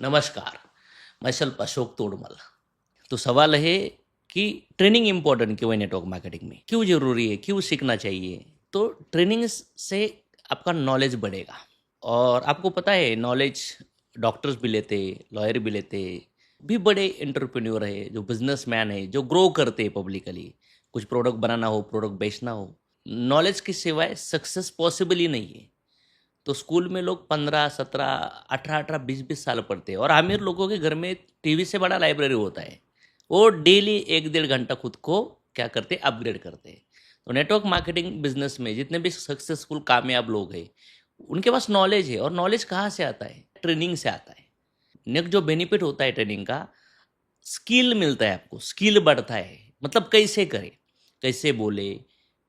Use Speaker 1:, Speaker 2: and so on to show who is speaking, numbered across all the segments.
Speaker 1: नमस्कार, मैं शिल्प अशोक तोड़मल। तो सवाल है कि ट्रेनिंग इम्पोर्टेंट क्यों है नेटवर्क मार्केटिंग में? क्यों ज़रूरी है? क्यों सीखना चाहिए? तो ट्रेनिंग से आपका नॉलेज बढ़ेगा और आपको पता है नॉलेज डॉक्टर्स भी लेते, लॉयर भी लेते, भी बड़े एंटरप्रेन्योर है, जो बिजनेसमैन है, जो ग्रो करते हैं पब्लिकली। कुछ प्रोडक्ट बनाना हो, प्रोडक्ट बेचना हो, नॉलेज के सिवाय सक्सेस पॉसिबल ही नहीं है। तो स्कूल में लोग 15, 17, 18, 20 साल पढ़ते हैं और अमीर लोगों के घर में टीवी से बड़ा लाइब्रेरी होता है। वो डेली 1 डेढ़ घंटा खुद को क्या करते, अपग्रेड करते हैं। तो नेटवर्क मार्केटिंग बिजनेस में जितने भी सक्सेसफुल कामयाब लोग हैं, उनके पास नॉलेज है। और नॉलेज कहाँ से आता है? ट्रेनिंग से आता है। नेक्स्ट जो बेनिफिट होता है ट्रेनिंग का, स्किल मिलता है आपको, स्किल बढ़ता है। मतलब कैसे करे, कैसे बोले,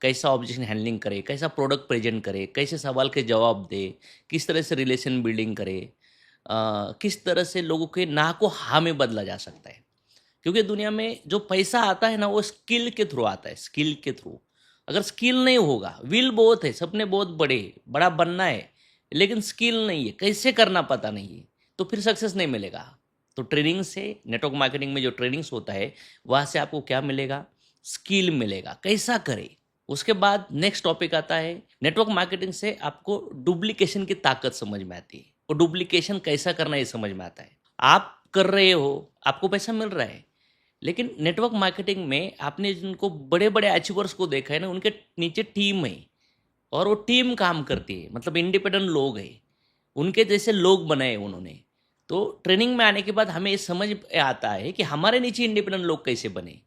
Speaker 1: कैसा ऑब्जेक्शन हैंडलिंग करे, कैसा प्रोडक्ट प्रेजेंट करे, कैसे सवाल के जवाब दे, किस तरह से रिलेशन बिल्डिंग करे, किस तरह से लोगों के ना को हाँ में बदला जा सकता है। क्योंकि दुनिया में जो पैसा आता है ना, वो स्किल के थ्रू आता है, स्किल के थ्रू। अगर स्किल नहीं होगा, विल बहुत है, सपने बहुत बड़े, बड़ा बनना है, लेकिन स्किल नहीं है, कैसे करना पता नहीं है, तो फिर सक्सेस नहीं मिलेगा। तो ट्रेनिंग से, नेटवर्क मार्केटिंग में जो ट्रेनिंग्स होता है, वहाँ से आपको क्या मिलेगा? स्किल मिलेगा, कैसा करे। उसके बाद नेक्स्ट टॉपिक आता है, नेटवर्क मार्केटिंग से आपको डुप्लीकेशन की ताकत समझ में आती है। और डुप्लीकेशन कैसा करना ये समझ में आता है। आप कर रहे हो, आपको पैसा मिल रहा है, लेकिन नेटवर्क मार्केटिंग में आपने जिनको बड़े बड़े अचीवर्स को देखा है ना, उनके नीचे टीम है और वो टीम काम करती है, मतलब इंडिपेंडेंट लोग हैं, उनके जैसे लोग बनाए उन्होंने। तो ट्रेनिंग में आने के बाद हमें ये समझ आता है कि हमारे नीचे इंडिपेंडेंट लोग कैसे बने,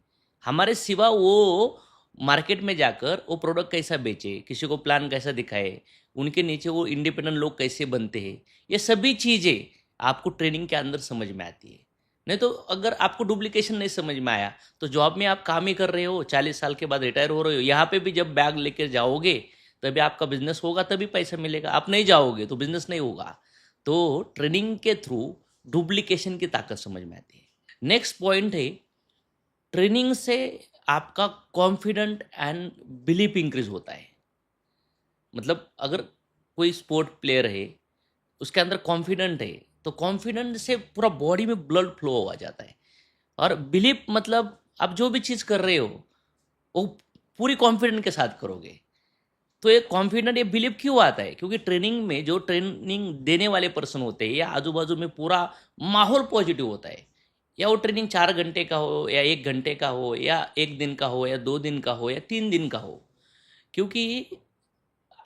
Speaker 1: हमारे सिवा वो मार्केट में जाकर वो प्रोडक्ट कैसा बेचे, किसी को प्लान कैसा दिखाए, उनके नीचे वो इंडिपेंडेंट लोग कैसे बनते हैं। ये सभी चीज़ें आपको ट्रेनिंग के अंदर समझ में आती है। नहीं तो अगर आपको डुप्लीकेशन नहीं समझ में आया, तो जॉब में आप काम ही कर रहे हो, 40 साल के बाद रिटायर हो रहे हो, यहाँ पे भी जब बैग लेकर जाओगे तभी आपका बिजनेस होगा, तभी पैसा मिलेगा। आप नहीं जाओगे तो बिजनेस नहीं होगा। तो ट्रेनिंग के थ्रू डुप्लीकेशन की ताकत समझ में आती है। नेक्स्ट पॉइंट है, ट्रेनिंग से आपका कॉन्फिडेंट एंड बिलीफ इंक्रीज होता है। मतलब अगर कोई स्पोर्ट प्लेयर है, उसके अंदर कॉन्फिडेंट है, तो कॉन्फिडेंट से पूरा बॉडी में ब्लड फ्लो आ जाता है। और बिलीफ मतलब आप जो भी चीज़ कर रहे हो, वो पूरी कॉन्फिडेंट के साथ करोगे। तो ये कॉन्फिडेंट, ये बिलीव क्यों आता है? क्योंकि ट्रेनिंग में जो ट्रेनिंग देने वाले पर्सन होते हैं, या आजू बाजू में पूरा माहौल पॉजिटिव होता है। या वो ट्रेनिंग 4 घंटे का हो, या 1 घंटे का हो, या 1 दिन का हो, या 2 दिन का हो, या 3 दिन का हो। क्योंकि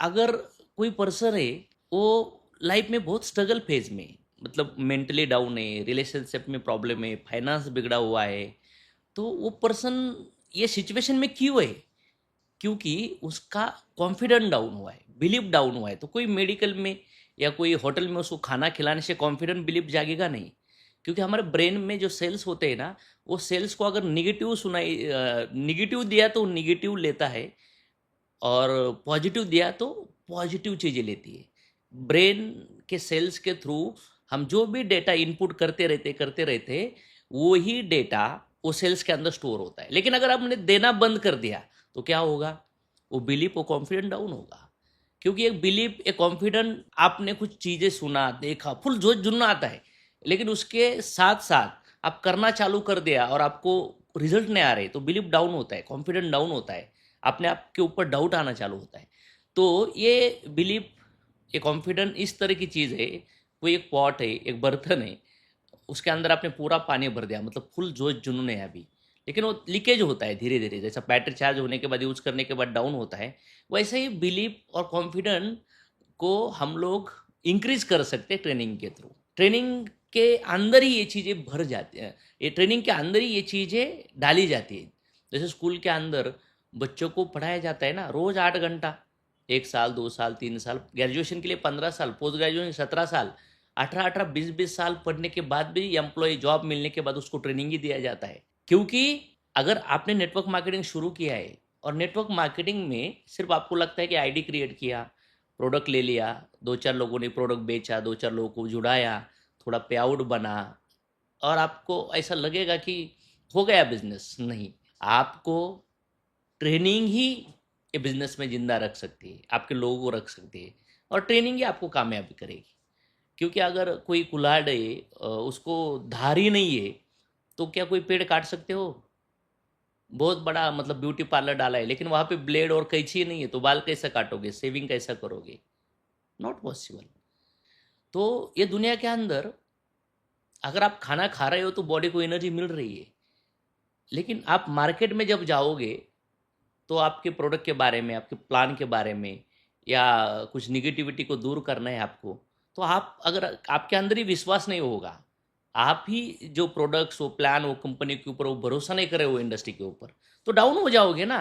Speaker 1: अगर कोई पर्सन है, वो लाइफ में बहुत स्ट्रगल फेज में, मतलब मेंटली डाउन है, रिलेशनशिप में प्रॉब्लम है, फाइनेंस बिगड़ा हुआ है, तो वो पर्सन ये सिचुएशन में क्यों है? क्योंकि उसका कॉन्फिडेंस डाउन हुआ है, बिलीफ डाउन हुआ है। तो कोई मेडिकल में या कोई होटल में उसको खाना खिलाने से कॉन्फिडेंस बिलीफ जागेगा नहीं। क्योंकि हमारे ब्रेन में जो सेल्स होते हैं ना, वो सेल्स को अगर निगेटिव दिया तो निगेटिव लेता है, और पॉजिटिव दिया तो पॉजिटिव चीज़ें लेती है। ब्रेन के सेल्स के थ्रू हम जो भी डेटा इनपुट करते रहते, वो ही डेटा वो सेल्स के अंदर स्टोर होता है। लेकिन अगर आपने देना बंद कर दिया, तो क्या होगा? वो बिलीफ, वो कॉन्फिडेंट डाउन होगा। क्योंकि एक बिलीफ, एक कॉन्फिडेंट, आपने कुछ चीज़ें सुना, देखा, फुल जोश जुनून आता है, लेकिन उसके साथ साथ आप करना चालू कर दिया और आपको रिजल्ट नहीं आ रहे, तो बिलीफ डाउन होता है, कॉन्फिडेंट डाउन होता है, अपने आप के ऊपर डाउट आना चालू होता है। तो ये बिलीफ, ये कॉन्फिडेंट इस तरह की चीज़ है। कोई एक पॉट है, एक बर्तन है, उसके अंदर आपने पूरा पानी भर दिया, मतलब फुल जोश जुनून है अभी, लेकिन वो लीकेज होता है धीरे धीरे। जैसा बैटरी चार्ज होने के बाद, यूज करने के बाद डाउन होता है, वैसे ही बिलीफ और कॉन्फिडेंट को हम लोग इंक्रीज कर सकते हैं ट्रेनिंग के थ्रू। ट्रेनिंग के अंदर ही ये चीज़ें भर जाती हैं, ये ट्रेनिंग के अंदर ही ये चीज़ें डाली जाती है। जैसे स्कूल के अंदर बच्चों को पढ़ाया जाता है ना, रोज़ 8 घंटा, 1 साल, 2 साल, 3 साल, ग्रेजुएशन के लिए 15 साल, पोस्ट ग्रेजुएशन 17 साल, 18-18, 20-20 साल पढ़ने के बाद भी एम्प्लॉय जॉब मिलने के बाद उसको ट्रेनिंग ही दिया जाता है। क्योंकि अगर आपने नेटवर्क मार्केटिंग शुरू किया है, और नेटवर्क मार्केटिंग में सिर्फ आपको लगता है कि आईडी क्रिएट किया, प्रोडक्ट ले लिया, 2-4 लोगों ने प्रोडक्ट बेचा, 2-4 लोगों को जुड़ाया, थोड़ा पे आउट बना, और आपको ऐसा लगेगा कि हो गया बिजनेस, नहीं। आपको ट्रेनिंग ही ये बिजनेस में जिंदा रख सकती है, आपके लोगों को रख सकती है, और ट्रेनिंग ही आपको कामयाबी करेगी। क्योंकि अगर कोई कुल्हाड़ है, उसको धार ही नहीं है, तो क्या कोई पेड़ काट सकते हो? बहुत बड़ा मतलब ब्यूटी पार्लर डाला है, लेकिन वहाँ पे ब्लेड और कैंची नहीं है, तो बाल कैसे काटोगे, शेविंग कैसा करोगे? Not possible. तो ये दुनिया के अंदर अगर आप खाना खा रहे हो तो बॉडी को एनर्जी मिल रही है, लेकिन आप मार्केट में जब जाओगे तो आपके प्रोडक्ट के बारे में, आपके प्लान के बारे में, या कुछ निगेटिविटी को दूर करना है आपको, तो आप अगर आपके अंदर ही विश्वास नहीं होगा, आप ही जो प्रोडक्ट्स, वो प्लान, वो कंपनी के ऊपर वो भरोसा नहीं कर रहे हो, इंडस्ट्री के ऊपर, तो डाउन हो जाओगे ना।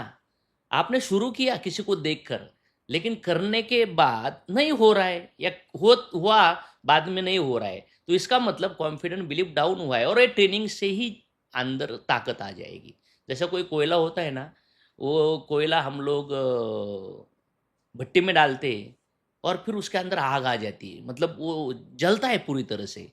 Speaker 1: आपने शुरू किया किसी को देखकर, लेकिन करने के बाद नहीं हो रहा है, या हुआ बाद में नहीं हो रहा है, तो इसका मतलब कॉन्फिडेंट बिलीव डाउन हुआ है, और ये ट्रेनिंग से ही अंदर ताकत आ जाएगी। जैसा कोई कोयला होता है ना, वो कोयला हम लोग भट्टी में डालते हैं, और फिर उसके अंदर आग आ जाती है, मतलब वो जलता है पूरी तरह से।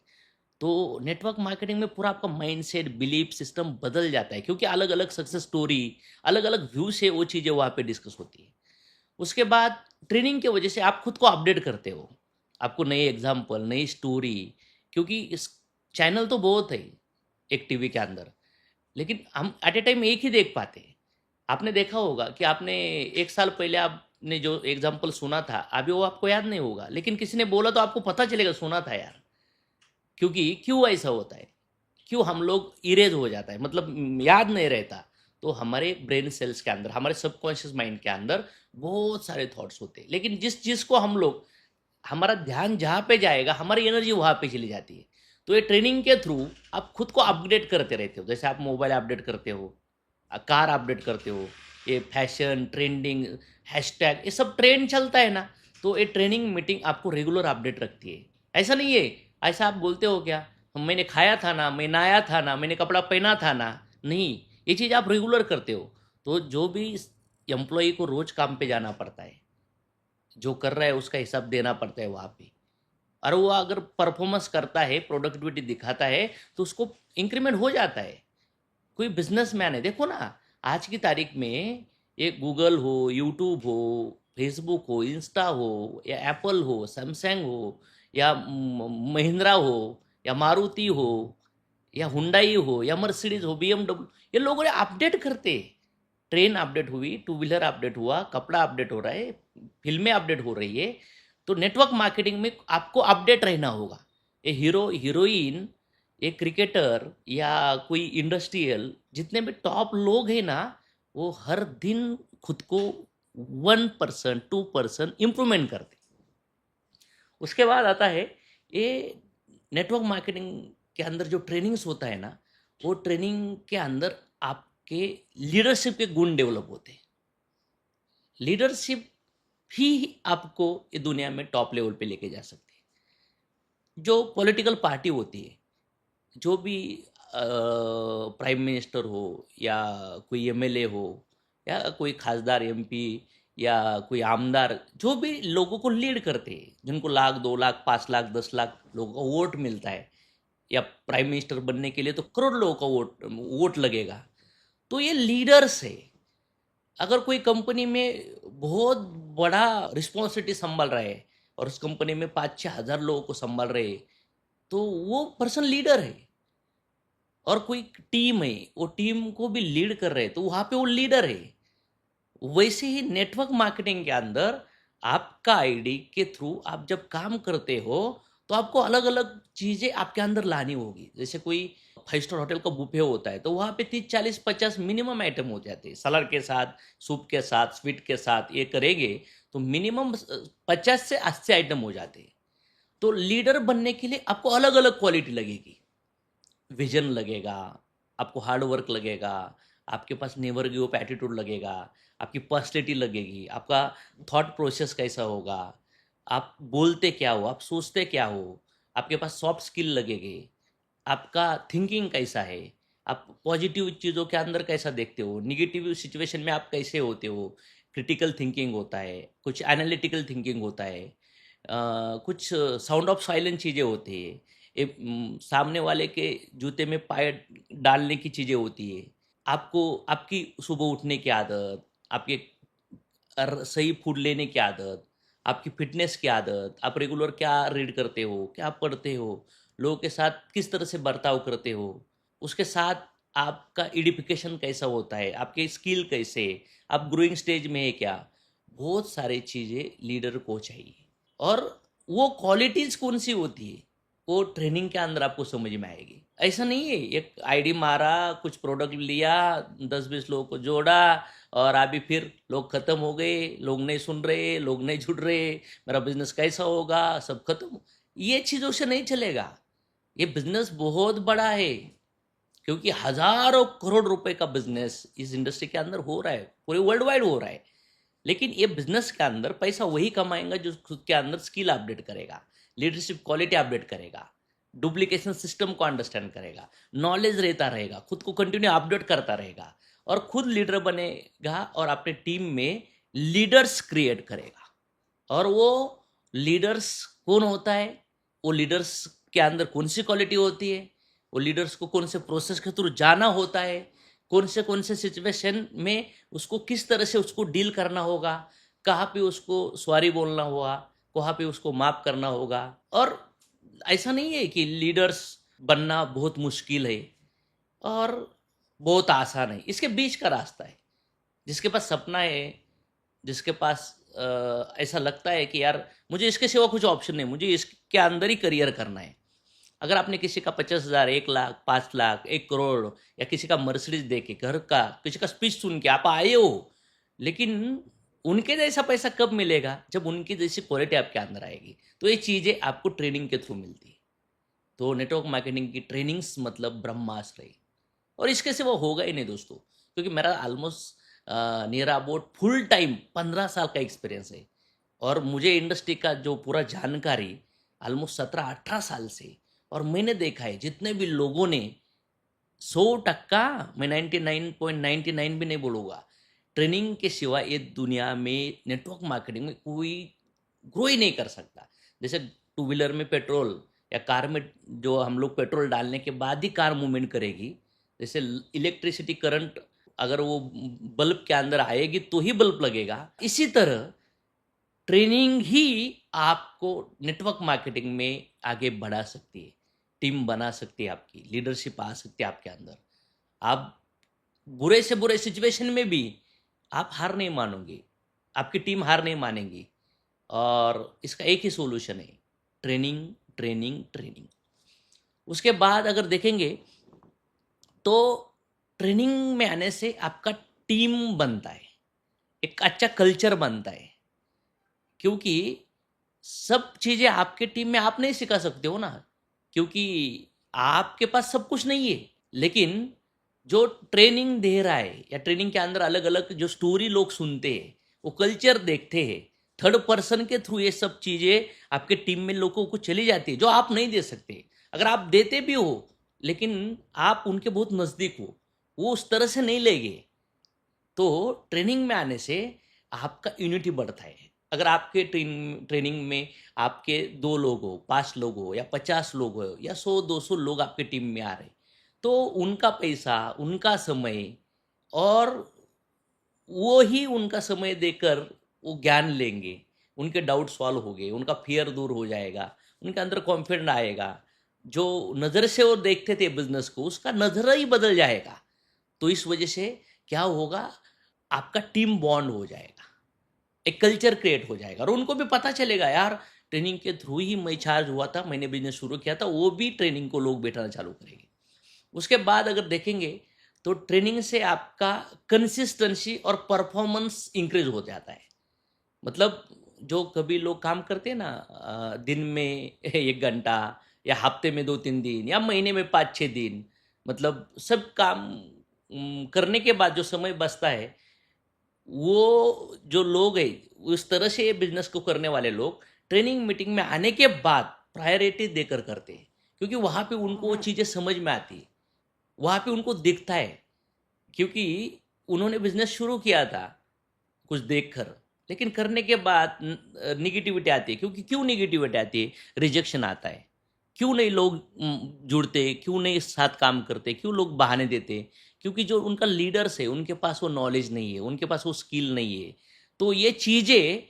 Speaker 1: तो नेटवर्क मार्केटिंग में पूरा आपका माइंडसेट, बिलीफ सिस्टम बदल जाता है, क्योंकि अलग अलग सक्सेस स्टोरी, अलग अलग व्यू से वो चीज़ें वहाँ पे डिस्कस होती है। उसके बाद ट्रेनिंग की वजह से आप खुद को अपडेट करते हो, आपको नए एग्जाम्पल, नई स्टोरी, क्योंकि इस चैनल तो बहुत है एक टीवी के अंदर, लेकिन हम एट ए टाइम एक ही देख पाते हैं। आपने देखा होगा कि आपने एक साल पहले आपने जो एग्जाम्पल सुना था, अभी वो आपको याद नहीं होगा, लेकिन किसी ने बोला तो आपको पता चलेगा सुना था यार। क्योंकि क्यों ऐसा होता है, क्यों हम लोग इरेज हो जाता है, मतलब याद नहीं रहता। तो हमारे ब्रेन सेल्स के अंदर, हमारे सबकॉन्शियस माइंड के अंदर बहुत सारे थॉट्स होते हैं, लेकिन जिस चीज़ को हम लोग, हमारा ध्यान जहाँ पे जाएगा हमारी एनर्जी वहाँ पे चली जाती है। तो ये ट्रेनिंग के थ्रू आप खुद को अपग्रेड करते रहते हो, जैसे आप मोबाइल अपडेट करते हो, कार अपडेट करते हो, ये फैशन ट्रेंडिंग, हैशटैग, ये सब ट्रेंड चलता है ना, तो ये ट्रेनिंग मीटिंग आपको रेगुलर अपडेट रखती है। ऐसा नहीं है, ऐसा आप बोलते हो क्या, मैंने खाया था ना, मैं नहाया था ना, मैंने कपड़ा पहना था ना, नहीं, ये चीज़ आप रेगुलर करते हो। तो जो भी एम्प्लॉई को रोज काम पे जाना पड़ता है, जो कर रहा है उसका हिसाब देना पड़ता है वहाँ पे, और वो अगर परफॉर्मेंस करता है, प्रोडक्टिविटी दिखाता है, तो उसको इंक्रीमेंट हो जाता है। कोई बिजनेसमैन है, देखो ना, आज की तारीख में ये गूगल हो, यूट्यूब हो, फेसबुक हो, इंस्टा हो, या एप्पल हो, सैमसंग हो, या महिंद्रा हो, या मारुति हो, या हुंडई हो, या मर्सिडीज हो, BMW, ये लोगों ने अपडेट करते। ट्रेन अपडेट हुई, टू व्हीलर अपडेट हुआ, कपड़ा अपडेट हो रहा है, फिल्में अपडेट हो रही है। तो नेटवर्क मार्केटिंग में आपको अपडेट रहना होगा। ये हीरो हीरोइन, ये क्रिकेटर, या कोई इंडस्ट्रियल, जितने भी टॉप लोग हैं ना, वो हर दिन खुद को 1% 2% इम्प्रूवमेंट करते। उसके बाद आता है ये नेटवर्क मार्केटिंग के अंदर जो ट्रेनिंग्स होता है ना, वो ट्रेनिंग के अंदर आपके लीडरशिप के गुण डेवलप होते हैं। लीडरशिप ही आपको ये दुनिया में टॉप लेवल पे लेके जा सकती है। जो पॉलिटिकल पार्टी होती है, जो भी प्राइम मिनिस्टर हो, या कोई एमएलए हो, या कोई खासदार एमपी, या कोई आमदार, जो भी लोगों को लीड करते हैं, जिनको लाख 2 लाख 5 लाख 10 लाख लोगों का वोट मिलता है, या प्राइम मिनिस्टर बनने के लिए तो करोड़ लोगों का वोट वोट लगेगा, तो ये लीडर्स है। अगर कोई कंपनी में बहुत बड़ा रिस्पॉन्सिबिलिटी संभाल रहा है, और उस कंपनी में 5-6 हज़ार लोगों को संभाल रहे हैं, तो वो पर्सन लीडर है। और कोई टीम है, वो टीम को भी लीड कर रहे हैं, तो वहाँ पे वो लीडर है। वैसे ही नेटवर्क मार्केटिंग के अंदर आपका आईडी के थ्रू आप जब काम करते हो, तो आपको अलग अलग चीज़ें आपके अंदर लानी होगी। जैसे कोई 5 स्टार होटल का बुफे होता है, तो वहाँ पे 30 40 50 मिनिमम आइटम हो जाते हैं, सलाद के साथ, सूप के साथ, स्वीट के साथ, ये करेंगे तो मिनिमम 50 से 80 आइटम हो जाते हैं। तो लीडर बनने के लिए आपको अलग अलग क्वालिटी लगेगी, विजन लगेगा, आपको हार्ड वर्क लगेगा, आपके पास नेवर गिव अप एटीट्यूड लगेगा, आपकी पर्सनैलिटी लगेगी, आपका थॉट प्रोसेस कैसा होगा, आप बोलते क्या हो, आप सोचते क्या हो, आपके पास सॉफ्ट स्किल लगेगी, आपका थिंकिंग कैसा है, आप पॉजिटिव चीज़ों के अंदर कैसा देखते हो, निगेटिव सिचुएशन में आप कैसे होते हो, क्रिटिकल थिंकिंग होता है, कुछ एनालिटिकल थिंकिंग होता है, कुछ साउंड ऑफ साइलेंट चीज़ें होती है, सामने वाले के जूते में पाय डालने की चीज़ें होती है, आपको आपकी सुबह उठने की आदत, आपके सही फूड लेने की आदत, आपकी फिटनेस की आदत, आप रेगुलर क्या रीड करते हो, क्या पढ़ते हो, लोगों के साथ किस तरह से बर्ताव करते हो, उसके साथ आपका एडिफिकेशन कैसा होता है, आपके स्किल कैसे, आप ग्रोइंग स्टेज में है क्या, बहुत सारी चीज़ें लीडर को चाहिए। और वो क्वालिटीज़ कौन सी होती है, वो ट्रेनिंग के अंदर आपको समझ में आएगी। ऐसा नहीं है एक आईडी मारा, कुछ प्रोडक्ट लिया, 10-20 लोगों को जोड़ा और अभी फिर लोग खत्म हो गए, लोग नहीं सुन रहे, लोग नहीं जुड़ रहे, मेरा बिजनेस कैसा होगा, सब खत्म। ये चीज़ों से नहीं चलेगा। ये बिजनेस बहुत बड़ा है, क्योंकि हजारों करोड़ रुपए का बिजनेस इस इंडस्ट्री के अंदर हो रहा है, पूरे वर्ल्ड वाइड हो रहा है। लेकिन ये बिजनेस के अंदर पैसा वही कमाएगा जो खुद के अंदर स्किल अपडेट करेगा, लीडरशिप क्वालिटी अपडेट करेगा, डुप्लीकेशन सिस्टम को अंडरस्टैंड करेगा, नॉलेज रहता रहेगा, खुद को कंटिन्यू अपडेट करता रहेगा और खुद लीडर बनेगा और अपने टीम में लीडर्स क्रिएट करेगा। और वो लीडर्स कौन होता है, वो लीडर्स के अंदर कौन सी क्वालिटी होती है, वो लीडर्स को कौन से प्रोसेस के थ्रू जाना होता है, कौन से सिचुएशन में उसको किस तरह से उसको डील करना होगा, कहाँ पे उसको सॉरी बोलना होगा, कहाँ पे उसको माफ़ करना होगा। और ऐसा नहीं है कि लीडर्स बनना बहुत मुश्किल है और बहुत आसान है, इसके बीच का रास्ता है। जिसके पास सपना है, जिसके पास ऐसा लगता है कि यार मुझे इसके सिवा कुछ ऑप्शन नहीं, मुझे इसके अंदर ही करियर करना है। अगर आपने किसी का 50,000, 1 लाख, 5 लाख, 1 करोड़ या किसी का मर्सिडीज दे के, घर का किसी का स्पीच सुन के आप आए हो, लेकिन उनके जैसा पैसा कब मिलेगा, जब उनकी जैसी क्वालिटी आपके अंदर आएगी। तो ये चीज़ें आपको ट्रेनिंग के थ्रू मिलती है। तो नेटवर्क मार्केटिंग की ट्रेनिंग्स मतलब ब्रह्मास्त्र है, और इसके सिवा होगा ही नहीं दोस्तों, क्योंकि मेरा almost near about full time 15 साल का एक्सपीरियंस है। और मुझे इंडस्ट्री का जो पूरा जानकारी ऑलमोस्ट 17-18 साल से। और मैंने देखा है जितने भी लोगों ने 100%, मैं 99.99 भी नहीं बोलूँगा, ट्रेनिंग के सिवा ये दुनिया में नेटवर्क मार्केटिंग में कोई ग्रो ही नहीं कर सकता। जैसे टू व्हीलर में पेट्रोल या कार में जो हम लोग पेट्रोल डालने के बाद ही कार मूवमेंट करेगी, जैसे इलेक्ट्रिसिटी करंट अगर वो बल्ब के अंदर आएगी तो ही बल्ब लगेगा, इसी तरह ट्रेनिंग ही आपको नेटवर्क मार्केटिंग में आगे बढ़ा सकती है, टीम बना सकती है, आपकी लीडरशिप आ सकती है आपके अंदर। आप बुरे से बुरे सिचुएशन में भी आप हार नहीं मानोगे, आपकी टीम हार नहीं मानेगी। और इसका एक ही सॉल्यूशन है, ट्रेनिंग, ट्रेनिंग, ट्रेनिंग। उसके बाद अगर देखेंगे तो ट्रेनिंग में आने से आपका टीम बनता है, एक अच्छा कल्चर बनता है। क्योंकि सब चीज़ें आपके टीम में आप नहीं सिखा सकते हो ना, क्योंकि आपके पास सब कुछ नहीं है। लेकिन जो ट्रेनिंग दे रहा है या ट्रेनिंग के अंदर अलग अलग जो स्टोरी लोग सुनते हैं, वो कल्चर देखते हैं, थर्ड पर्सन के थ्रू ये सब चीज़ें आपके टीम में लोगों को चली जाती है, जो आप नहीं दे सकते। अगर आप देते भी हो लेकिन आप उनके बहुत नज़दीक हो, वो उस तरह से नहीं लेंगे। तो ट्रेनिंग में आने से आपका यूनिटी बढ़ता है। अगर आपके ट्रेनिंग में आपके 2 लोग हो, 5 लोग हो या 50 लोग हो या 100-200 लोग आपके टीम में आ रहे, तो उनका पैसा, उनका समय, और वो ही उनका समय देकर वो ज्ञान लेंगे, उनके डाउट सॉल्व हो गए, उनका फियर दूर हो जाएगा, उनके अंदर कॉन्फिडेंट आएगा। जो नज़र से वो देखते थे बिजनेस को, उसका नज़र ही बदल जाएगा। तो इस वजह से क्या होगा, आपका टीम बॉन्ड हो जाएगा, एक कल्चर क्रिएट हो जाएगा, और उनको भी पता चलेगा यार ट्रेनिंग के थ्रू ही मैं चार्ज हुआ था, मैंने बिजनेस शुरू किया था, वो भी ट्रेनिंग को लोग बैठाना चालू करेंगे। उसके बाद अगर देखेंगे तो ट्रेनिंग से आपका कंसिस्टेंसी और परफॉर्मेंस इंक्रीज हो जाता है। मतलब जो कभी लोग काम करते हैं ना, दिन में 1 घंटा या हफ्ते में 2-3 दिन या महीने में 5-6 दिन, मतलब सब काम करने के बाद जो समय बचता है, वो जो लोग हैं उस तरह से बिजनेस को करने वाले लोग ट्रेनिंग मीटिंग में आने के बाद प्रायोरिटी देकर करते हैं, क्योंकि वहाँ पे उनको वो चीज़ें समझ में आती है, वहाँ पे उनको दिखता है। क्योंकि उन्होंने बिजनेस शुरू किया था कुछ देखकर, लेकिन करने के बाद निगेटिविटी आती है। क्योंकि क्यों निगेटिविटी आती है, रिजेक्शन आता है, क्यों नहीं लोग जुड़ते, क्यों नहीं साथ काम करते, क्यों लोग बहाने देते, क्योंकि जो उनका लीडर्स है उनके पास वो नॉलेज नहीं है, उनके पास वो स्किल नहीं है। तो ये चीज़ें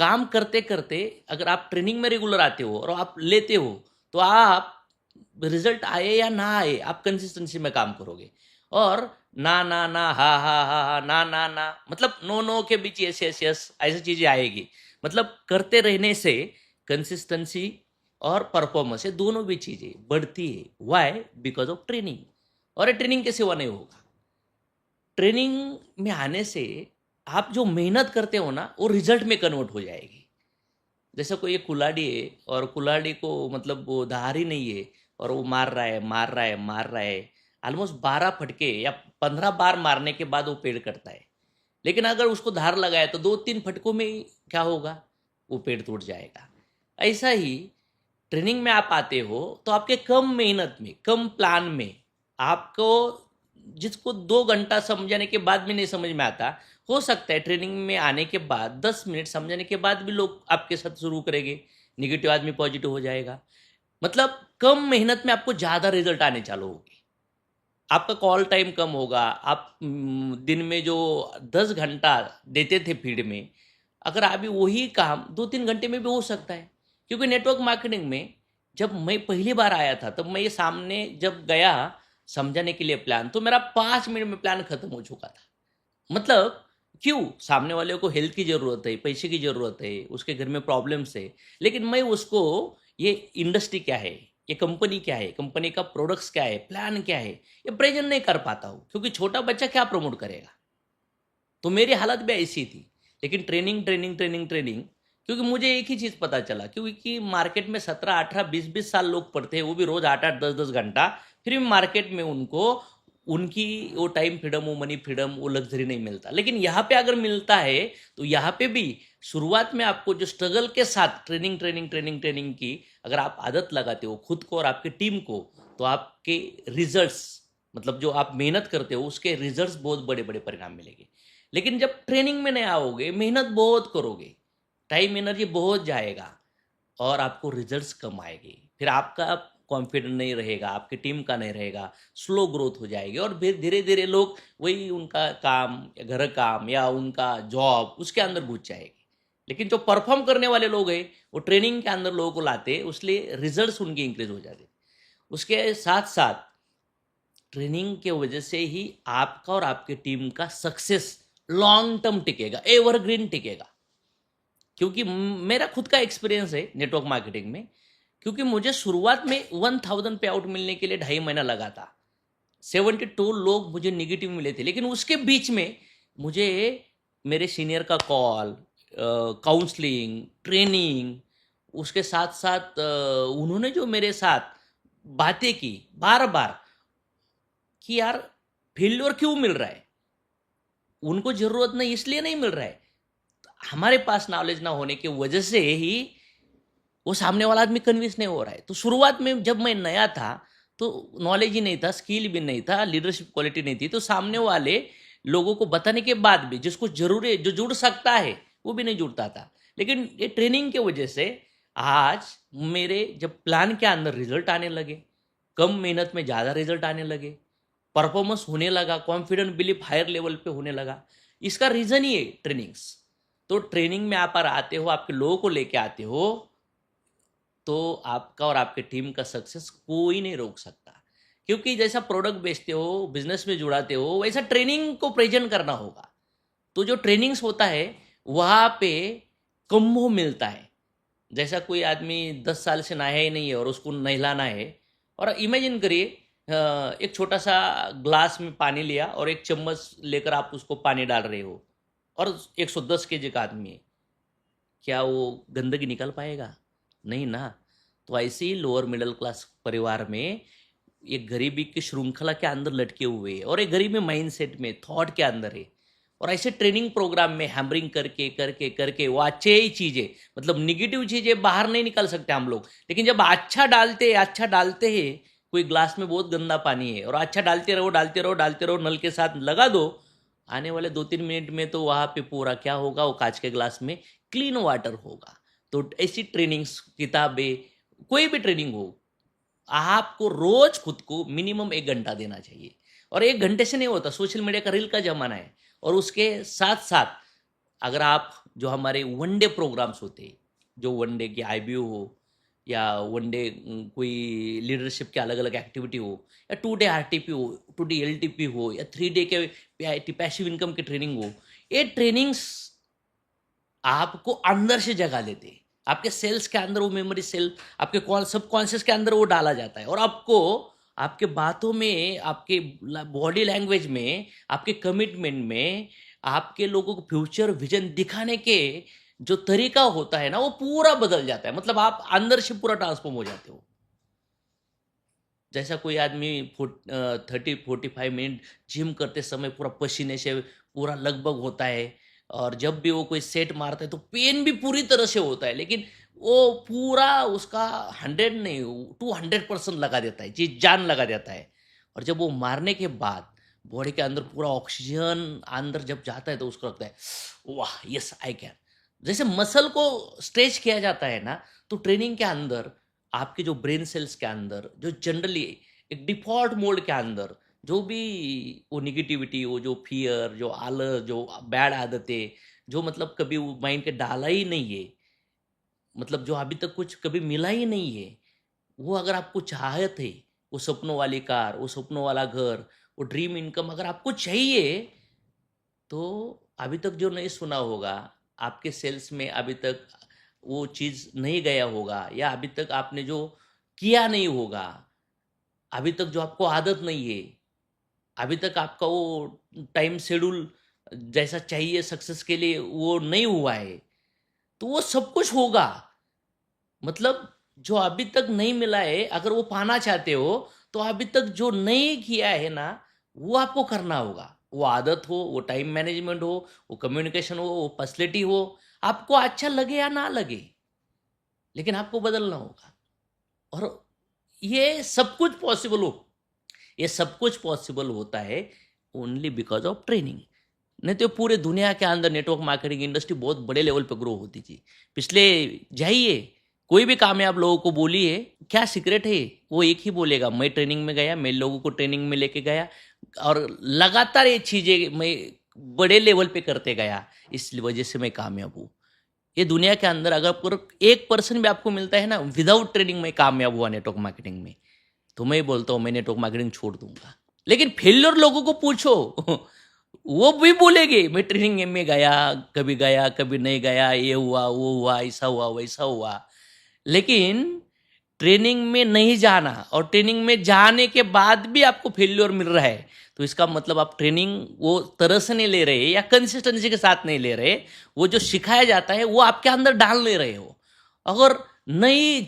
Speaker 1: काम करते करते अगर आप ट्रेनिंग में रेगुलर आते हो और आप लेते हो, तो आप रिजल्ट आए या ना आए, आप कंसिस्टेंसी में काम करोगे। और ना ना ना, हा हा हा हा, ना मतलब नो नो के बीच यस यस यस, ऐसी चीजें आएगी। मतलब करते रहने से कंसिस्टेंसी और परफॉर्मेंस, ये दोनों भी चीजें बढ़ती है। वाई? Because of training. और ये ट्रेनिंग के सिवा नहीं होगा। ट्रेनिंग में आने से आप जो मेहनत करते हो ना, वो रिजल्ट में कन्वर्ट हो जाएगी। जैसे कोई एक कुल्हाड़ी है और कुल्हाड़ी को मतलब वो धार ही नहीं है, और वो मार रहा है मार रहा है मार रहा है, ऑलमोस्ट 12 फटके या 15 बार मारने के बाद वो पेड़ कटता है। लेकिन अगर उसको धार लगाए तो 2-3 फटकों में ही क्या होगा, वो पेड़ टूट जाएगा। ऐसा ही ट्रेनिंग में आप आते हो तो आपके कम मेहनत में, कम प्लान में, आपको जिसको 2 घंटा समझाने के बाद भी नहीं समझ में आता, हो सकता है ट्रेनिंग में आने के बाद 10 मिनट समझाने के बाद भी लोग आपके साथ शुरू करेंगे, निगेटिव आदमी पॉजिटिव हो जाएगा। मतलब कम मेहनत में आपको ज़्यादा रिजल्ट आने चालू होगी। आपका कॉल टाइम कम होगा। आप दिन में जो 10 घंटा देते थे फील्ड में, अगर अभी वही काम 2-3 घंटे में भी हो सकता है। क्योंकि नेटवर्क मार्केटिंग में जब मैं पहली बार आया था, तब मैं ये सामने जब गया समझाने के लिए प्लान, तो मेरा 5 मिनट में प्लान खत्म हो चुका था। मतलब क्यों? सामने वाले को हेल्थ की ज़रूरत है, पैसे की ज़रूरत है, उसके घर में प्रॉब्लम्स है, लेकिन मैं उसको ये इंडस्ट्री क्या है, ये कंपनी क्या है, कंपनी का प्रोडक्ट्स क्या है, प्लान क्या है, ये प्रेजेंट नहीं कर पाता हूँ। क्योंकि छोटा बच्चा क्या प्रमोट करेगा? तो मेरी हालत भी ऐसी थी। लेकिन ट्रेनिंग ट्रेनिंग ट्रेनिंग ट्रेनिंग, क्योंकि मुझे एक ही चीज़ पता चला, क्योंकि मार्केट में 17, 18, 20 20 साल लोग पढ़ते हैं, वो भी रोज़ 8 8 10 10 घंटा, फिर भी मार्केट में उनको उनकी वो टाइम फ्रीडम, वो मनी फ्रीडम, वो लग्जरी नहीं मिलता। लेकिन यहाँ पे अगर मिलता है, तो यहाँ पे भी शुरुआत में आपको जो स्ट्रगल के साथ ट्रेनिंग ट्रेनिंग ट्रेनिंग ट्रेनिंग की अगर आप आदत लगाते हो खुद को और आपकी टीम को, तो आपके रिजल्ट्स, मतलब जो आप मेहनत करते हो उसके रिजल्ट्स बहुत बड़े बड़े परिणाम मिलेंगे। लेकिन जब ट्रेनिंग में नहीं आओगे, मेहनत बहुत करोगे, टाइम एनर्जी बहुत जाएगा, और आपको रिजल्ट्स कम आएंगे, फिर आपका कॉन्फिडेंस नहीं रहेगा, आपकी टीम का नहीं रहेगा, स्लो ग्रोथ हो जाएगी, और फिर धीरे धीरे लोग वही उनका काम या घर काम या उनका जॉब उसके अंदर घुस जाएगी। लेकिन जो परफॉर्म करने वाले लोग हैं, वो ट्रेनिंग के अंदर लोगों को लाते, उसलिए रिजल्ट्स उनके इंक्रीज हो जाते। उसके साथ साथ ट्रेनिंग के वजह से ही आपका और आपके टीम का सक्सेस लॉन्ग टर्म टिकेगा, एवरग्रीन टिकेगा। क्योंकि मेरा खुद का एक्सपीरियंस है नेटवर्क मार्केटिंग में। क्योंकि मुझे शुरुआत में 1000 पे आउट मिलने के लिए 2.5 महीना लगा था। 72 लोग मुझे निगेटिव मिले थे, लेकिन उसके बीच में मुझे मेरे सीनियर का कॉल, काउंसलिंग, ट्रेनिंग, उसके साथ साथ उन्होंने जो मेरे साथ बातें की बार बार, कि यार फेल्योर क्यों मिल रहा है, उनको जरूरत नहीं इसलिए नहीं मिल रहा है, हमारे पास नॉलेज ना होने की वजह से ही वो सामने वाला आदमी कन्विंस नहीं हो रहा है। तो शुरुआत में जब मैं नया था, तो नॉलेज ही नहीं था, स्किल भी नहीं था, लीडरशिप क्वालिटी नहीं थी, तो सामने वाले लोगों को बताने के बाद भी जिसको जरूरी है, जो जुड़ सकता है, वो भी नहीं जुड़ता था। लेकिन ये ट्रेनिंग के वजह से आज मेरे जब प्लान के अंदर रिजल्ट आने लगे, कम मेहनत में ज़्यादा रिजल्ट आने लगे, परफॉर्मेंस होने लगा, कॉन्फिडेंट बिलीफ हायर लेवल पे होने लगा। इसका रीज़न ही है ट्रेनिंग्स। तो ट्रेनिंग में आप आते हो, आपके लोगों को लेके आते हो, तो आपका और आपके टीम का सक्सेस कोई नहीं रोक सकता। क्योंकि जैसा प्रोडक्ट बेचते हो, बिजनेस में जुड़ाते हो, वैसा ट्रेनिंग को प्रेजेंट करना होगा। तो जो ट्रेनिंग्स होता है वहाँ पे कम्बो मिलता है। जैसा कोई आदमी 10 साल से नहाया ही नहीं है और उसको नहलाना है, और इमेजिन करिए एक छोटा सा ग्लास में पानी लिया और एक चम्मच लेकर आप उसको पानी डाल रहे हो, और 110 केजी का आदमी है, क्या वो गंदगी निकल पाएगा? नहीं ना। तो ऐसे ही लोअर मिडिल क्लास परिवार में एक गरीबी की श्रृंखला के अंदर लटके हुए हैं, और एक गरीबी माइंडसेट में, थॉट के अंदर है। और ऐसे ट्रेनिंग प्रोग्राम में हैमरिंग करके करके करके वो अच्छे ही चीज़ें, मतलब निगेटिव चीज़ें बाहर नहीं निकाल सकते हम लोग। लेकिन जब अच्छा डालते हैं, कोई ग्लास में बहुत गंदा पानी है और अच्छा डालते रहो डालते रहो डालते रहो, नल के साथ लगा दो, आने वाले 2-3 मिनट में तो वहाँ पे पूरा क्या होगा, वो कांच के ग्लास में क्लीन वाटर होगा। तो ऐसी ट्रेनिंग्स, किताबें, कोई भी ट्रेनिंग हो, आपको रोज खुद को मिनिमम 1 घंटा देना चाहिए। और 1 घंटे से नहीं होता, सोशल मीडिया का रील का जमाना है। और उसके साथ साथ अगर आप जो हमारे वनडे प्रोग्राम्स होते हैं, जो वनडे की IBO हो या वनडे कोई लीडरशिप के अलग अलग एक्टिविटी हो या 2 डे RTP हो, 2 डे LTP हो या 3 डे के PIT पैसिव इनकम की ट्रेनिंग हो, ये ट्रेनिंग्स आपको अंदर से जगा लेते हैं। आपके सेल्स के अंदर वो मेमोरी सेल, आपके सबकॉन्शियस के अंदर वो डाला जाता है और आपको आपके बातों में, आपके बॉडी लैंग्वेज में, आपके कमिटमेंट में, आपके लोगों को फ्यूचर विजन दिखाने के जो तरीका होता है ना, वो पूरा बदल जाता है। मतलब आप अंदर से पूरा ट्रांसफॉर्म हो जाते हो। जैसा कोई आदमी 30-45 मिनट जिम करते समय पूरा पसीने से पूरा लगभग होता है और जब भी वो कोई सेट मारता है तो पेन भी पूरी तरह से होता है, लेकिन वो पूरा उसका 100 नहीं 200% लगा देता है, जी जान लगा देता है। और जब वो मारने के बाद बॉडी के अंदर पूरा ऑक्सीजन अंदर जब जाता है तो उसको लगता है वाह यस आई कैन। जैसे मसल को स्ट्रेच किया जाता है ना, तो ट्रेनिंग के अंदर आपके जो ब्रेन सेल्स के अंदर जो जनरली एक डिफॉल्ट मोड के अंदर जो भी वो निगेटिविटी, वो जो फियर, जो आलस, जो बैड आदतें, जो मतलब कभी वो माइंड के डाला ही नहीं है, मतलब जो अभी तक कुछ कभी मिला ही नहीं है, वो अगर आपको चाहत है, वो सपनों वाली कार, वो सपनों वाला घर, वो ड्रीम इनकम अगर आपको चाहिए, तो अभी तक जो नहीं सुना होगा, आपके सेल्स में अभी तक वो चीज़ नहीं गया होगा या अभी तक आपने जो किया नहीं होगा, अभी तक जो आपको आदत नहीं है, अभी तक आपका वो टाइम शेड्यूल जैसा चाहिए सक्सेस के लिए वो नहीं हुआ है, तो वो सब कुछ होगा। मतलब जो अभी तक नहीं मिला है, अगर वो पाना चाहते हो, तो अभी तक जो नहीं किया है ना, वो आपको करना होगा। वो आदत हो, वो टाइम मैनेजमेंट हो, वो कम्युनिकेशन हो, वो पर्सनैलिटी हो, आपको अच्छा लगे या ना लगे, लेकिन आपको बदलना होगा। और ये सब कुछ पॉसिबल हो, ये सब कुछ पॉसिबल होता है ओनली बिकॉज ऑफ ट्रेनिंग। नहीं तो पूरे दुनिया के अंदर नेटवर्क मार्केटिंग इंडस्ट्री बहुत बड़े लेवल पे ग्रो होती थी। पिछले जाइए, कोई भी कामयाब लोगों को बोलिए क्या सीक्रेट है, वो एक ही बोलेगा मैं ट्रेनिंग में गया, मैं लोगों को ट्रेनिंग में लेके गया और लगातार ये चीज़ें मैं बड़े लेवल पे करते गया, इस वजह से मैं कामयाब हूँ। ये दुनिया के अंदर अगर 1% भी आपको मिलता है ना विदाउट ट्रेनिंग में कामयाब हुआ नेटवर्क मार्केटिंग में, तो मैं बोलता हूँ मैं नेटवर्क मार्केटिंग छोड़ दूंगा। लेकिन फेल्योर लोगों को पूछो वो भी बोलेंगे मैं ट्रेनिंग में गया कभी नहीं गया, ये हुआ वो हुआ ऐसा हुआ वैसा हुआ। लेकिन ट्रेनिंग में नहीं जाना और ट्रेनिंग में जाने के बाद भी आपको फेल्योर मिल रहा है, तो इसका मतलब आप ट्रेनिंग वो तरह से नहीं ले रहे या कंसिस्टेंसी के साथ नहीं ले रहे। वो जो सिखाया जाता है वो आपके अंदर डाल ले रहे हो। अगर नहीं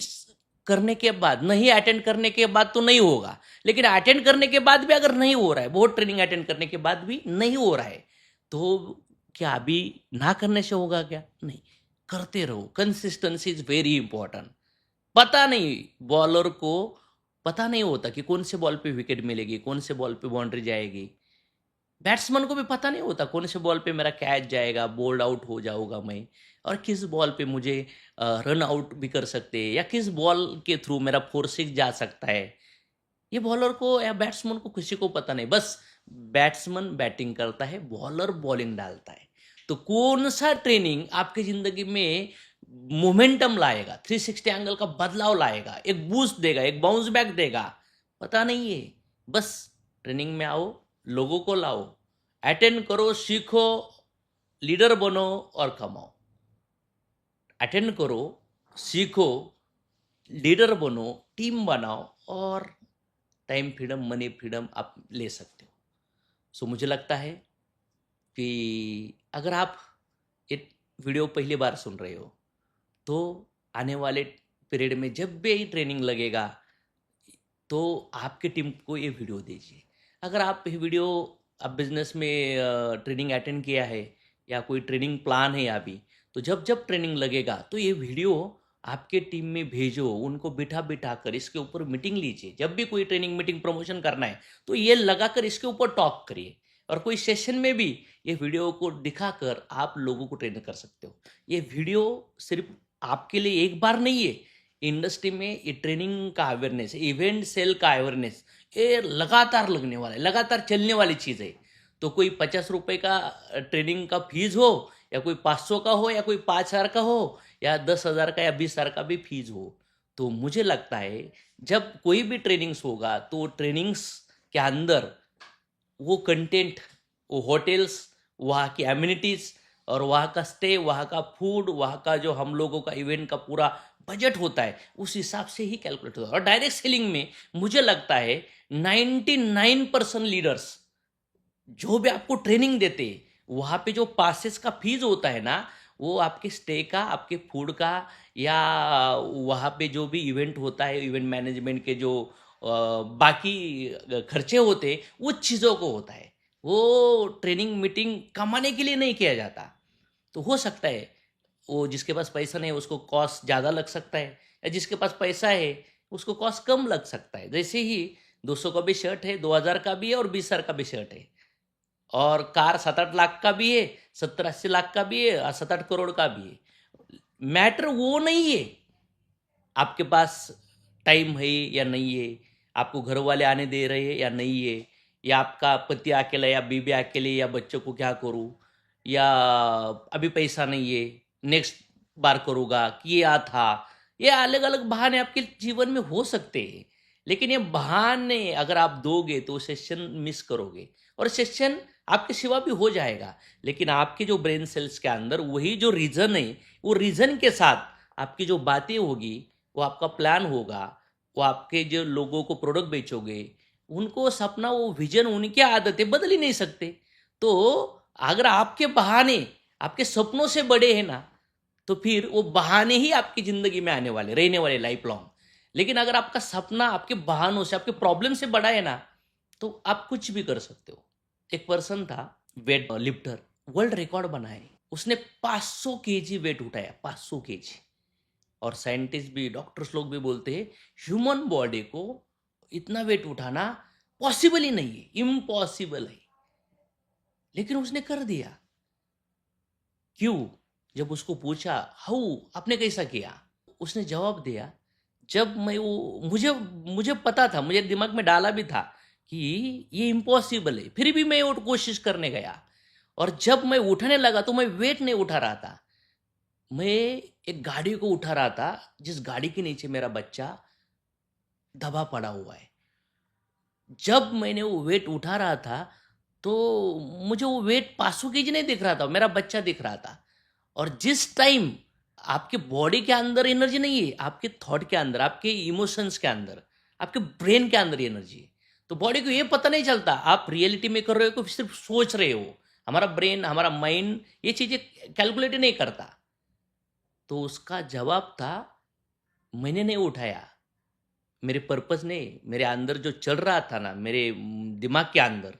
Speaker 1: करने के बाद, नहीं अटेंड करने के बाद तो नहीं होगा, लेकिन अटेंड करने के बाद भी अगर नहीं हो रहा है, बहुत ट्रेनिंग अटेंड करने के बाद भी नहीं हो रहा है, तो क्या अभी ना करने से होगा क्या? नहीं, करते रहो। Consistency is very important. पता नहीं, बॉलर को पता नहीं होता कि कौन से बॉल पे विकेट मिलेगी, कौन से बॉल पे बाउंड्री जाएगी। बैट्समैन को भी पता नहीं होता कौन से बॉल पे मेरा कैच जाएगा, बोल्ड आउट हो जाऊंगा मैं, और किस बॉल पे मुझे रन आउट भी कर सकते हैं या किस बॉल के थ्रू मेरा 4-6 जा सकता है। ये बॉलर को या बैट्समैन को किसी को पता नहीं। बस बैट्समैन बैटिंग करता है, बॉलर बॉलिंग डालता है। तो कौन सा ट्रेनिंग आपकी जिंदगी में मोमेंटम लाएगा, 360 एंगल का बदलाव लाएगा, एक बूस्ट देगा, एक बाउंस बैक देगा, पता नहीं है। बस ट्रेनिंग में आओ, लोगों को लाओ, अटेंड करो, सीखो, लीडर बनो और कमाओ। अटेंड करो, सीखो, लीडर बनो, टीम बनाओ और टाइम फ्रीडम, मनी फ्रीडम आप ले सकते हो। सो मुझे लगता है कि अगर आप ये वीडियो पहली बार सुन रहे हो, तो आने वाले पीरियड में जब भी ये ट्रेनिंग लगेगा, तो आपके टीम को ये वीडियो दीजिए। अगर आप ये वीडियो आप बिजनेस में ट्रेनिंग अटेंड किया है या कोई ट्रेनिंग प्लान है अभी, तो जब जब ट्रेनिंग लगेगा तो ये वीडियो आपके टीम में भेजो, उनको बिठा बिठा कर इसके ऊपर मीटिंग लीजिए। जब भी कोई ट्रेनिंग मीटिंग प्रमोशन करना है तो ये लगाकर इसके ऊपर टॉक करिए, और कोई सेशन में भी ये वीडियो को दिखाकर आप लोगों को ट्रेन कर सकते हो। ये वीडियो सिर्फ आपके लिए एक बार नहीं है, इंडस्ट्री में ये ट्रेनिंग का अवेयरनेस, इवेंट सेल का अवेयरनेस, ये लगातार लगने वाला है, लगातार चलने वाली चीज़ है। तो कोई 50 रुपए का ट्रेनिंग का फीस हो या कोई 500 का हो या कोई 5,000 का हो या 10,000 का या 20,000 का भी फीस हो। तो मुझे लगता है जब कोई भी ट्रेनिंग्स होगा तो ट्रेनिंग्स के अंदर वो कंटेंट, वो होटल्स, वहाँ की एमिनिटीज़ और वहाँ का स्टे, वहाँ का फूड, वहाँ का जो हम लोगों का इवेंट का पूरा बजट होता है उस हिसाब से ही कैलकुलेट होता है। और डायरेक्ट सेलिंग में मुझे लगता है 99% लीडर्स जो भी आपको ट्रेनिंग देते हैं वहाँ पे जो पासेस का फीस होता है ना, वो आपके स्टे का, आपके फूड का या वहाँ पे जो भी इवेंट होता है, इवेंट मैनेजमेंट के जो बाकी खर्चे होते हैं उस चीज़ों को होता है। वो ट्रेनिंग मीटिंग कमाने के लिए नहीं किया जाता। तो हो सकता है वो जिसके पास पैसा नहीं है उसको कॉस्ट ज़्यादा लग सकता है, या जिसके पास पैसा है उसको कॉस्ट कम लग सकता है। जैसे ही 200 का भी शर्ट है, 2,000 का भी है और 20,000 का भी शर्ट है, और कार 7-8 लाख का भी है, 70-80 लाख का भी है और 7-8 करोड़ का भी है। मैटर वो नहीं है आपके पास टाइम है या नहीं है, आपको घर वाले आने दे रहे हैं या नहीं है, या आपका पति अकेला या बीबी अकेले या बच्चों को क्या करूँ, या अभी पैसा नहीं है, नेक्स्ट बार करूँगा, किया था। ये अलग अलग बहाने आपके जीवन में हो सकते हैं, लेकिन ये बहाने अगर आप दोगे तो सेशन मिस करोगे और सेशन आपके सिवा भी हो जाएगा, लेकिन आपके जो ब्रेन सेल्स के अंदर वही जो रीज़न है, वो रीज़न के साथ आपकी जो बातें होगी, वो आपका प्लान होगा, वो आपके जो लोगों को प्रोडक्ट बेचोगे, उनको सपना, वो विजन, उनकी आदतें बदल ही नहीं सकते। तो अगर आपके बहाने आपके सपनों से बड़े हैं ना, तो फिर वो बहाने ही आपकी ज़िंदगी में आने वाले, रहने वाले लाइफ लॉन्ग। लेकिन अगर आपका सपना आपके बहानों से, आपके प्रॉब्लम से बड़ा है ना, तो आप कुछ भी कर सकते हो। एक पर्सन था, वेट लिफ्टर, वर्ल्ड रिकॉर्ड बनाए। उसने 500 केजी वेट उठाया, 500 केजी। और साइंटिस्ट भी, डॉक्टर्स लोग भी बोलते हैं ह्यूमन बॉडी को इतना वेट उठाना पॉसिबल ही नहीं है, इम्पॉसिबल है, लेकिन उसने कर दिया। क्यों? जब उसको पूछा हाउ, आपने कैसा किया, उसने जवाब दिया, जब मैं वो, मुझे मुझे पता था, मुझे दिमाग में डाला भी था कि ये इम्पॉसिबल है, फिर भी मैं वो कोशिश करने गया। और जब मैं उठाने लगा तो मैं वेट नहीं उठा रहा था, मैं एक गाड़ी को उठा रहा था, जिस गाड़ी के नीचे मेरा बच्चा दबा पड़ा हुआ है। जब मैंने वो वेट उठा रहा था तो मुझे वो वेट 500 केजी नहीं दिख रहा था, मेरा बच्चा दिख रहा था। और जिस टाइम आपके बॉडी के अंदर एनर्जी नहीं है, आपके थॉट के अंदर, आपके इमोशंस के अंदर, आपके ब्रेन के अंदर एनर्जी है, तो बॉडी को ये पता नहीं चलता आप रियलिटी में कर रहे हो कि सिर्फ सोच रहे हो। हमारा ब्रेन, हमारा माइंड ये चीज़ें कैलकुलेट नहीं करता। तो उसका जवाब था, मैंने नहीं उठाया, मेरे पर्पस ने, मेरे अंदर जो चल रहा था ना, मेरे दिमाग के अंदर,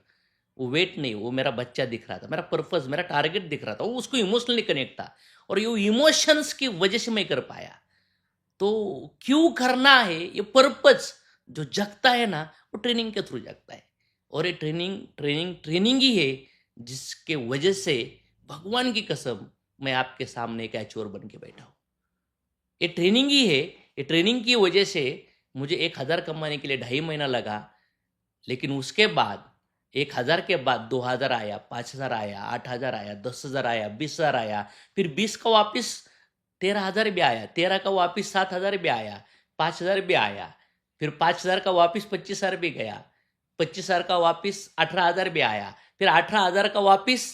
Speaker 1: वो वेट नहीं, वो मेरा बच्चा दिख रहा था, मेरा पर्पस, मेरा टारगेट दिख रहा था, वो उसको इमोशनली कनेक्ट था, और ये इमोशंस की वजह से मैं कर पाया। तो क्यों करना है, ये पर्पस जो जगता है ना, वो ट्रेनिंग के थ्रू जगता है। और ये ट्रेनिंग ट्रेनिंग ट्रेनिंग ही है जिसके वजह से, भगवान की कसम, मैं आपके सामने एक अचोर बन के बैठा हूँ। ये ट्रेनिंग ही है। ये ट्रेनिंग की वजह से मुझे 1,000 कमाने के लिए 2.5 महीना लगा, लेकिन उसके बाद 1,000 के बाद 2,000 आया, 5,000 आया, 8,000 आया, 10,000 आया, 20,000 आया, फिर 20 का वापस 13,000 भी आया, 13 का वापस 7,000 भी आया, 5,000 भी आया, फिर 5,000 का वापस 25,000 भी गया, 25,000 का वापस 18,000 भी आया, फिर 18,000 का वापस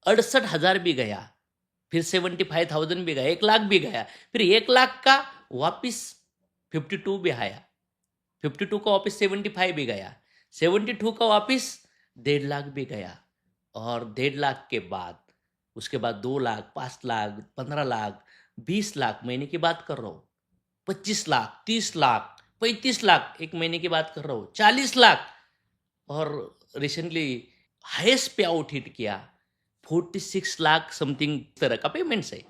Speaker 1: 68,000 भी गया, फिर 75,000 भी गया, 1,00,000 भी गया, फिर 1,00,000 का वापस 52 भी आया, 52 का वापस 75 भी गया, 72 का वापस 1,50,000 भी गया, और 1,50,000 के बाद उसके बाद 2,00,000, 5,00,000, 15,00,000, 20,00,000 महीने की बात कर रहा हूँ, 25,00,000, 30,00,000, 35,00,000 एक महीने की बात कर रहा हूँ, 40,00,000, और रिसेंटली हाईएस्ट पे आउट हिट किया 46,00,000 समथिंग तरह का पेमेंट्स है।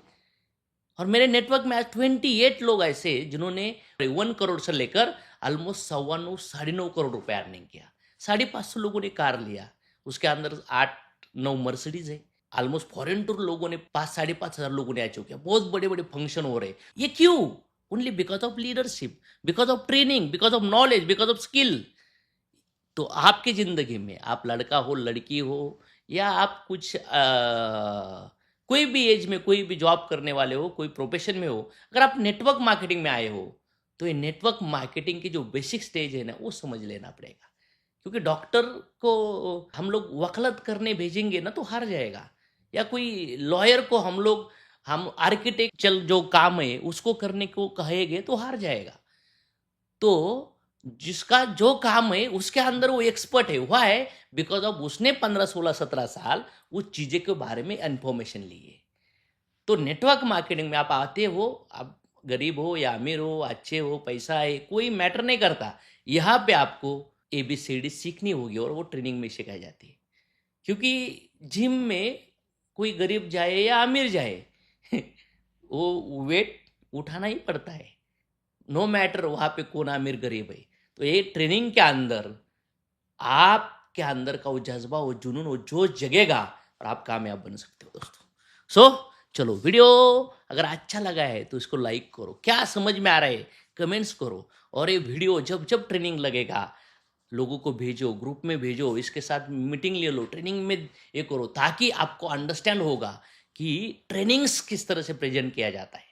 Speaker 1: और मेरे नेटवर्क में आज 28 लोग ऐसे हैं जिन्होंने 1 करोड़ से लेकर ऑलमोस्ट 9.25 9.5 करोड़ रुपए अर्निंग किया। 550 लोगों ने कार लिया, उसके अंदर 8-9 मर्सिडीज है। ऑलमोस्ट फॉरेन टूर लोगों ने 5-5,500 लोगों ने अचीव किया। बहुत बड़े बड़े फंक्शन हो रहे हैं। ये क्यों? Only because of leadership, because of training, because of knowledge, because of skill. तो आपकी ज़िंदगी में, आप लड़का हो, लड़की हो, या आप कुछ कोई भी एज में कोई भी जॉब करने वाले हो, कोई प्रोफेशन में हो, अगर आप नेटवर्क मार्केटिंग में आए हो, तो ये नेटवर्क मार्केटिंग की जो बेसिक स्टेज है ना, वो समझ लेना पड़ेगा। क्योंकि डॉक्टर को हम लोग वकालत करने भेजेंगे ना तो हार जाएगा, या कोई लॉयर को हम आर्किटेक्चर जो काम है उसको करने को कहेंगे तो हार जाएगा। तो जिसका जो काम है उसके अंदर वो एक्सपर्ट है, हुआ है बिकॉज ऑफ उसने 15 16 17 साल उस चीजें के बारे में इंफॉर्मेशन ली है। तो नेटवर्क मार्केटिंग में आप आते हो, आप गरीब हो या अमीर हो, अच्छे हो, पैसा है, कोई मैटर नहीं करता। यहाँ पे आपको ABCD सीखनी होगी और वो ट्रेनिंग में सिखाई जाती है। क्योंकि जिम में कोई गरीब जाए या अमीर जाए वो वेट उठाना ही पड़ता है, नो मैटर वहाँ पे कौन अमीर गरीब है। तो ये ट्रेनिंग के अंदर आपके अंदर का वो जज्बा, वो जुनून, वो जोश जगेगा और आप कामयाब बन सकते हो दोस्तों। चलो वीडियो अगर अच्छा लगा है तो इसको लाइक करो, क्या समझ में आ रहा है कमेंट्स करो, और ये वीडियो जब जब ट्रेनिंग लगेगा लोगों को भेजो, ग्रुप में भेजो, इसके साथ मीटिंग ले लो, ट्रेनिंग में ये करो, ताकि आपको अंडरस्टैंड होगा कि ट्रेनिंग्स किस तरह से प्रेजेंट किया जाता है।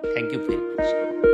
Speaker 1: Thank you very much.